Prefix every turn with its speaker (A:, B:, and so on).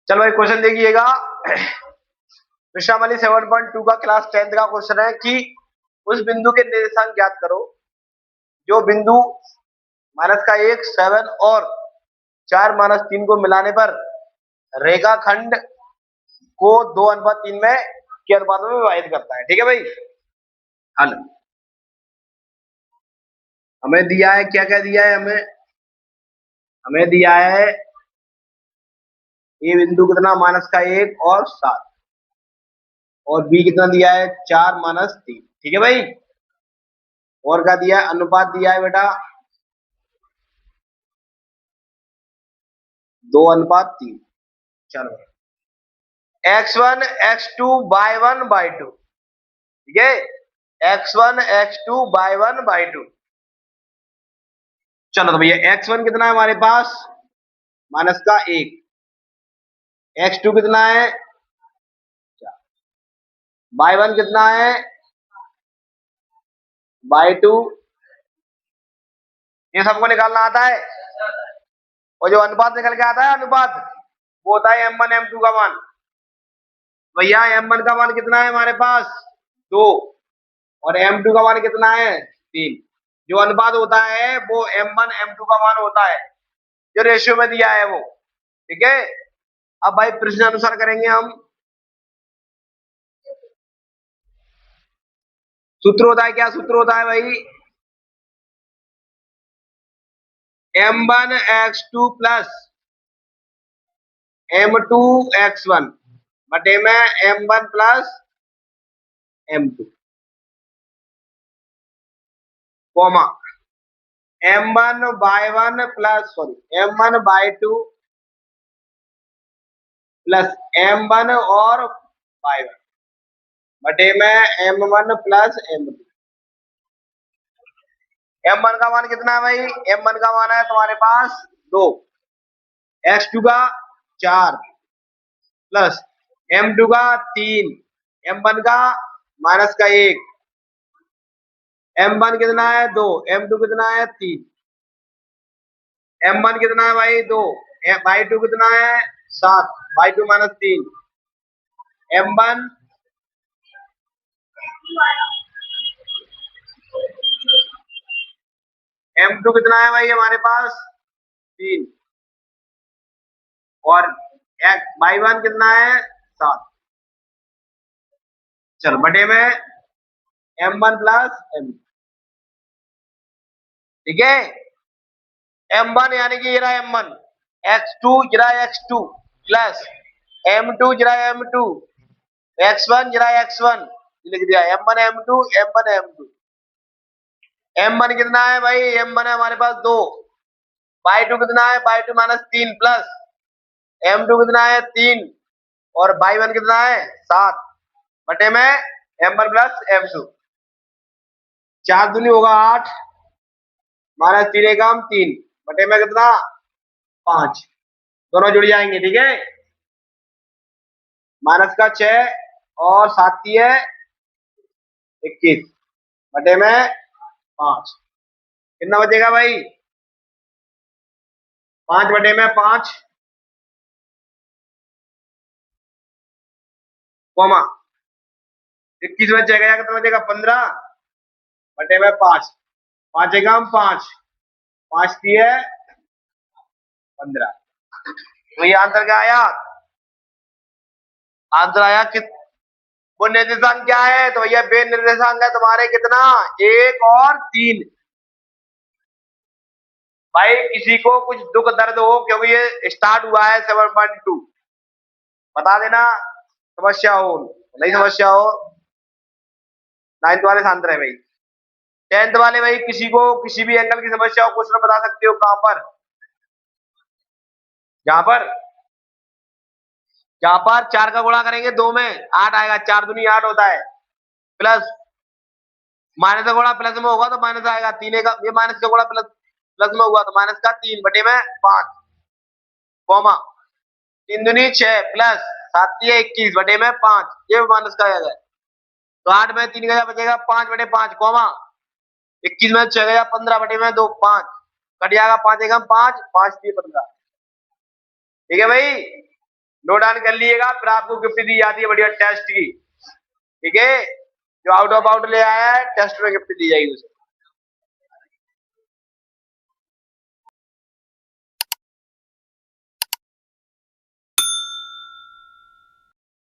A: चलो एक क्वेश्चन देखिएगा। विश्रामली 7.2 का क्लास 10th का क्वेश्चन है कि उस बिंदु के निर्देशांक ज्ञात करो जो बिंदु -1, 7 और 4-3 को मिलाने पर रेखाखंड को 2:3 में के अनुपातों में विभाजित करता है। ठीक है भाई। हल हमें दिया है, क्या क्या दिया है हमें? हमें दिया है ये बिंदु कितना -1 और 7, और बी कितना दिया है 4-3। ठीक है भाई। और क्या दिया है? अनुपात दिया है बेटा 2:3। चलो x1 x2 y1 y2। ठीक है, x1 x2 y1 y2। चलो तो भैया x1 कितना है हमारे पास -1, x2 कितना है, y1 कितना है y2। ये सबको निकालना आता है, और जो अनुपात निकल के आता है अनुपात वो होता है m1 m2 का मान। भैया m1 का मान कितना है हमारे पास 2, और m2 का मान कितना है 3। जो अनुपात होता है वो m1 m2 का मान होता है, जो रेशियो में दिया है वो। ठीक है। अब भाई प्रश्न अनुसार करेंगे हम। सूत्र होता है, क्या सूत्र होता है भाई? m1 x2 plus m2 x1 बटे में m1 plus m2, coma m1 y1 plus m1 y2 plus m1 और y1 बटे में m1 प्लस m2। m1 का मान कितना है भाई? m1 का मान है तुम्हारे पास 2, x2 का 4 प्लस m2 का 3, m1 का -1, m1 कितना है 2, m2 कितना है 3, m1 कितना है भाई 2, y2 कितना है 7, y2 -3, m1 m2 कितना है भाई हमारे पास 3, और y1 कितना है 7। चलो बटे में m1 प्लस m। ठीक है। m1 यानी कि ये रहा m1, x2 जरा x2 प्लस m2 जरा m2, x1 जरा x1 लिख दिया। m1 m2 m1 m2। m1 कितना है भाई? m1 है हमारे पास 2, y2 कितना है y2 -3 प्लस m2 कितना है 3, और y1 कितना है 7 बटे में m1 प्लस m2। 4 दूनी होगा 8, -3 एकम 3 बटे में कितना 5, दोनों जुड़ जाएंगे। ठीक है। माइनस का 6 और 7 है 21 बटे में 5। कितना बचेगा भाई? 5 बटे में 5 कोमा 21 बचेगा, कितना बचेगा 15 बटे में 5, 5 एकम 5, 5 है 15। तो ये आंसर क्या आया? आंसर आया कि वो निर्देशांक क्या है? तो भैया बे निर्देशांक है तुम्हारे कितना 1 और 3। भाई किसी को कुछ दुख दर्द हो, क्योंकि ये स्टार्ट हुआ है 7.2, बता देना। समस्या हो नहीं, समस्या हो 9th वाले शांत रहे भाई। 10th वाले भाई किसी को किसी भी एंगल की समस्या हो क्वेश्चन बता सकते हो। कहां पर? जहां पर 4 का गुणा करेंगे 2 में 8 आएगा, 4 दूनी 8 होता है, प्लस माइनस का गुणा प्लस में होगा तो माइनस आएगा, 3 का ये माइनस का गुणा प्लस प्लस में हुआ तो माइनस का 3 बटे में 5 कोमा 3 दूनी 6 प्लस 7 21 बटे में 5, ये माइनस का आएगा। तो 8 में 3 गया बचेगा 5 बटे 5 कोमा 21 में 6 गया 15 बटे में 2 5 कट जाएगा, 5 एकम 5, 5 3 15। ठीक है भाई। नोट डाउन कर लीजिएगा, फिर आपको गिफ्ट दी जाती है बढ़िया टेस्ट की। ठीक है, जो आउट ऑफ आउट ले आया है टेस्ट में गिफ्ट दी जाएगी उसे।